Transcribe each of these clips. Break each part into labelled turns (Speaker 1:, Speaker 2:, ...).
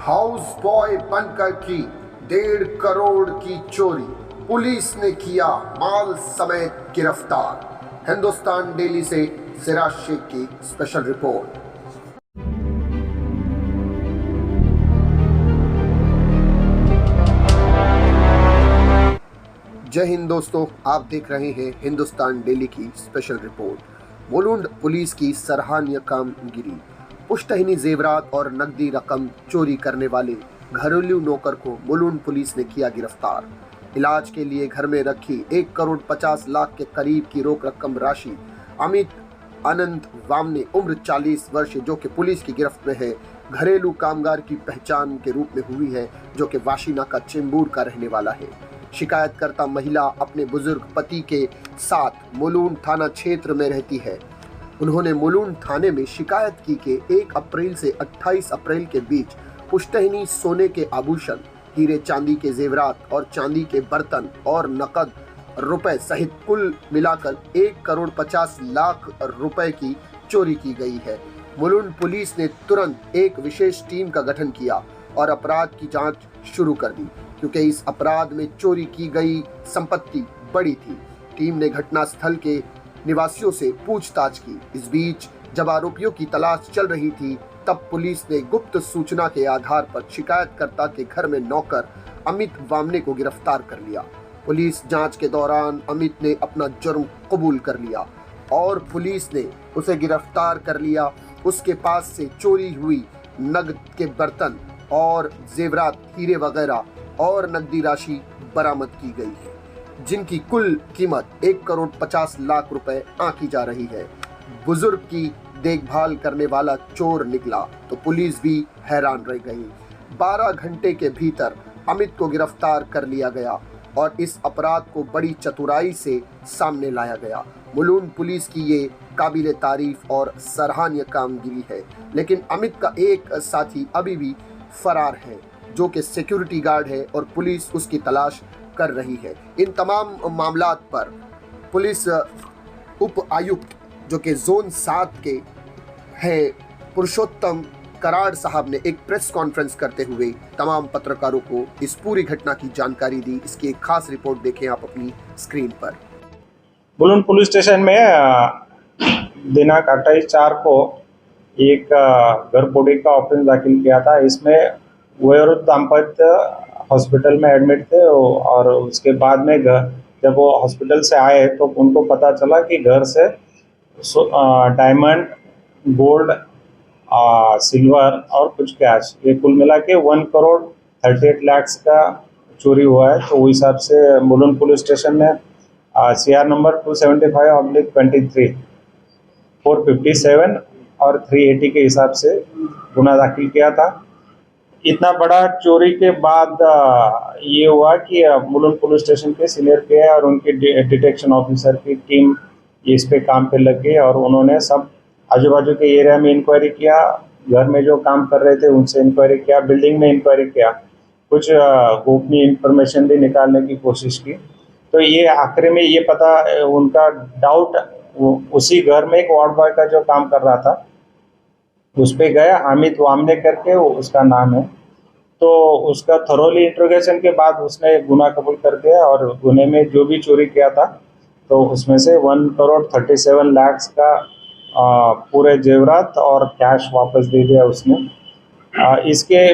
Speaker 1: House boy बनकर की 1.5 करोड़ की चोरी, पुलिस ने किया माल समेत गिरफ्तार। हिंदुस्तान डेली से सिराज शेख की स्पेशल रिपोर्ट। जय हिंद दोस्तों, आप देख रहे हैं हिंदुस्तान डेली की स्पेशल रिपोर्ट। मुलुंड पुलिस की सराहनीय कामगिरी। पुश्तहीनी जेवरात और नकदी रकम चोरी करने वाले घरेलू नौकर को मुलुंड पुलिस ने किया गिरफ्तार। इलाज के लिए घर में रखी 1 करोड़ 50 लाख के करीब की रोक रकम राशि अमित अनंत वामने उम्र 40 वर्ष जो कि पुलिस की गिरफ्त में है, घरेलू कामगार की पहचान के रूप में हुई है, जो कि वाशिना का चेंबूर का रहने वाला है। शिकायतकर्ता महिला अपने बुजुर्ग पति के साथ मुलुंड थाना क्षेत्र में रहती है। उन्होंने मुलुंड थाने में शिकायत की कि 1 अप्रैल से 28 अप्रैल के बीच पुश्तहीनी सोने के आभूषण, हीरे चांदी के जेवरात और चांदी के बर्तन और नकद रुपए सहित कुल मिलाकर 1 करोड़ 50 लाख रुपए की चोरी की गई है। मुलुंड पुलिस ने तुरंत एक विशेष टीम का गठन किया और अपराध की जांच शुरू कर दी, क्योंकि इस अपराध में चोरी की गई संपत्ति बड़ी थी। टीम ने घटनास्थल के निवासियों से पूछताछ की। इस बीच जब आरोपियों की तलाश चल रही थी, तब पुलिस ने गुप्त सूचना के आधार पर शिकायतकर्ता के घर में नौकर अमित वामने को गिरफ्तार कर लिया। पुलिस जांच के दौरान अमित ने अपना जुर्म कबूल कर लिया और पुलिस ने उसे गिरफ्तार कर लिया। उसके पास से चोरी हुई नकद के बर्तन और जेवरात, हीरे वगैरह और नकदी राशि बरामद की गई है, जिनकी कुल कीमत 1 करोड़ 50 लाख रुपए आंकी जा रही है। बुजुर्ग की देखभाल करने वाला चोर निकला तो पुलिस भी हैरान रह गई। 12 घंटे के भीतर अमित को गिरफ्तार कर लिया गया और इस अपराध को बड़ी चतुराई से सामने लाया गया। मुलुंड पुलिस की ये काबिले तारीफ और सराहनीय कामगिरी है, लेकिन अमित का एक साथी अभी भी फरार है, जो कि सिक्योरिटी गार्ड है और पुलिस उसकी तलाश कर रही है। इन तमाम मामलात पर पुलिस उप आयुक्त जो कि जोन 7 के हैं पुरुषोत्तम कराड़ साहब ने एक प्रेस कॉन्फ्रेंस करते हुए तमाम पत्रकारों को इस पूरी घटना की जानकारी दी। इसकी एक खास रिपोर्ट देखें आप अपनी स्क्रीन पर।
Speaker 2: मुलुंड पुलिस स्टेशन में दिनांक 28/4 को एक घरफोड़ी का ऑफेंस दाखिल किया था। इसमें वयोवृद्ध दाम्पत्य हॉस्पिटल में एडमिट थे और उसके बाद में जब वो हॉस्पिटल से आए तो उनको पता चला कि घर से डायमंड, गोल्ड, सिल्वर और कुछ कैश, ये कुल मिला के 1 करोड़ 38 लाख का चोरी हुआ है। तो उस हिसाब से मुलुंड पुलिस स्टेशन में CR नंबर 275/23 457 और 380 के हिसाब से गुना दाखिल किया था। इतना बड़ा चोरी के बाद ये हुआ कि मुलुंड पुलिस स्टेशन के सीनियर PI और उनकी डिटेक्शन ऑफिसर की टीम इस पे काम पे लग गई और उन्होंने सब आजू बाजू के एरिया में इंक्वायरी किया, घर में जो काम कर रहे थे उनसे इंक्वायरी किया, बिल्डिंग में इंक्वायरी किया, कुछ गोपनीय इंफॉर्मेशन भी निकालने की कोशिश की। तो ये आखिर में ये पता उनका डाउट उसी घर में एक वार्ड बॉय का जो काम कर रहा था उस पे गया, अमित वामने करके उसका नाम है। तो उसका थरोली इंट्रोगेशन के बाद उसने गुनाह कबूल कर दिया और गुने में जो भी चोरी किया था तो उसमें से 1 करोड़ 37 लाख का पूरे जेवरात और कैश वापस दे दिया उसने। इसके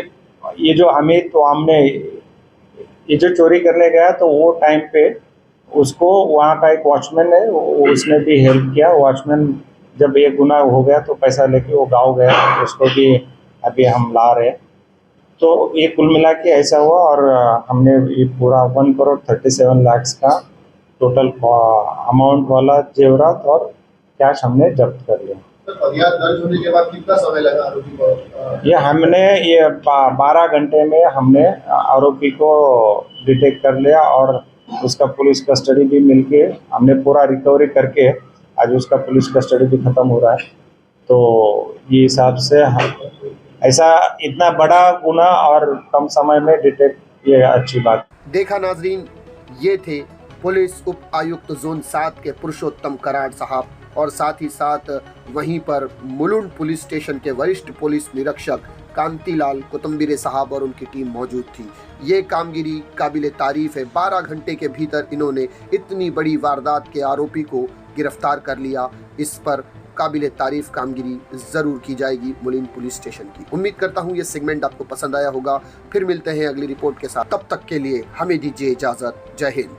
Speaker 2: ये जो अमित वामने ये जो चोरी करने गया तो वो टाइम पे उसको वहाँ का एक वॉचमैन है, उसने भी हेल्प किया। वॉचमैन जब ये गुनाह हो गया तो पैसा लेके वो गाँव गया, उसको भी अभी हम ला रहे हैं। तो ये कुल मिला के ऐसा हुआ और हमने ये पूरा 1 करोड़ 37 लाख का टोटल अमाउंट वाला जेवरात और कैश हमने जब्त कर लिया।
Speaker 1: फरियाद दर्ज होने के बाद कितना समय लगा आरोपी को?
Speaker 2: ये हमने 12 घंटे में हमने आरोपी को डिटेक्ट कर लिया और उसका पुलिस कस्टडी भी मिलके हमने पूरा रिकवरी करके आज उसका पुलिस कस्टडी भी खत्म हो रहा है। तो ये हिसाब से ऐसा इतना बड़ा गुना और कम समय में डिटेक्ट, ये अच्छी बात।
Speaker 1: देखा नाजरीन, ये थे पुलिस उप आयुक्त जोन 7 के पुरुषोत्तम कराड़ साहब और साथ ही साथ वहीं पर मुलुंड पुलिस स्टेशन के वरिष्ठ पुलिस निरीक्षक कांतीलाल कुतुम्बिरे साहब और उनकी टीम मौजूद थी। ये कामगिरी काबिले तारीफ है। 12 घंटे के भीतर इन्होंने इतनी बड़ी वारदात के आरोपी को गिरफ्तार कर लिया। इस पर काबिले तारीफ कामगिरी जरूर की जाएगी मुलिन पुलिस स्टेशन की। उम्मीद करता हूँ ये सेगमेंट आपको पसंद आया होगा। फिर मिलते हैं अगली रिपोर्ट के साथ, तब तक के लिए हमें दीजिए इजाजत। जय हिंद।